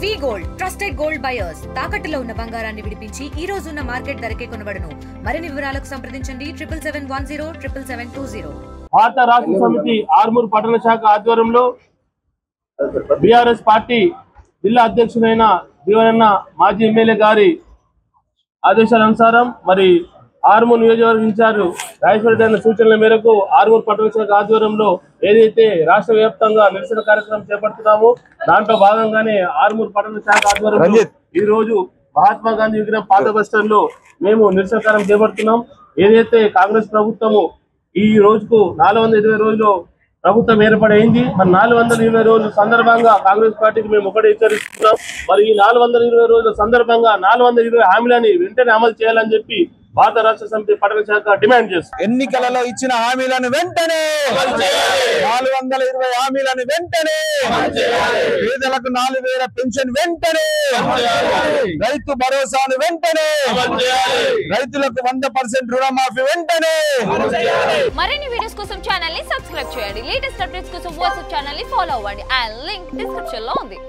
వి gold trusted gold buyers తాకట్టులో ఉన్న బంగారాన్ని విడిపించి ఈ రోజు ఉన్న మార్కెట్ ధరకే కొనబడును. మరిన్ని వివరాలకు సంప్రదించండి 77107720. భారత రాష్ట్ర సమితి ఆర్మూర్ పట్టణ శాఖ ఆధ్వర్యంలో బీఆర్ఎస్ పార్టీ జిల్లా అధ్యక్షుడైన జీవనన్న మాజీ ఎమ్మెల్యే గారి ఆదేశానుసారం మరి ఆర్మూర్ నియోజకవర్గ ఇన్ఛార్జ్ రాజేశ్వరరెడ్డి అన్న సూచనల మేరకు ఆర్మూర్ పట్టణ శాఖ ఆధ్వర్యంలో ఏదైతే రాష్ట్ర వ్యాప్తంగా నిరసన కార్యక్రమం చేపడుతున్నామో దాంట్లో భాగంగానే ఆర్మూర్ పట్టణ శాఖ ఆధ్వర్యంలో ఈ రోజు మహాత్మా గాంధీ విగ్రహం పాత బస్టాండ్ లో మేము నిరసన కార్యం చేపడుతున్నాం. ఏదైతే కాంగ్రెస్ ప్రభుత్వము ఈ రోజుకు 420 రోజులు ప్రభుత్వం ఏర్పడైంది. మరి 420 రోజుల సందర్భంగా కాంగ్రెస్ పార్టీకి మేము ఒకటే హెచ్చరిస్తున్నాం. మరి ఈ 420 రోజుల సందర్భంగా 420 హామీలని వెంటనే అమలు చేయాలని చెప్పి భారత రాష్ట్ర సమితి పట్టణ శాఖ డిమాండ్ చేస్తుంది. ఎన్నికలలో ఇచ్చిన హామీలను వెంటనే 420 హామీలను వెంటనే, పేదలకు 4000 పెన్షన్ వెంటనే, రైతు భరోసాను వెంటనే, రైతులకు 100% రుణమాఫీ వెంటనే. మరిన్ని వీడియోస్ కోసం ఛానల్ ని సబ్స్క్రైబ్ చేయండి. లేటెస్ట్ అప్డేట్స్ కోసం వాట్సాప్ ఛానల్ ని ఫాలో అవ్వండి. ఆ లింక్ డిస్క్రిప్షన్ లో ఉంది.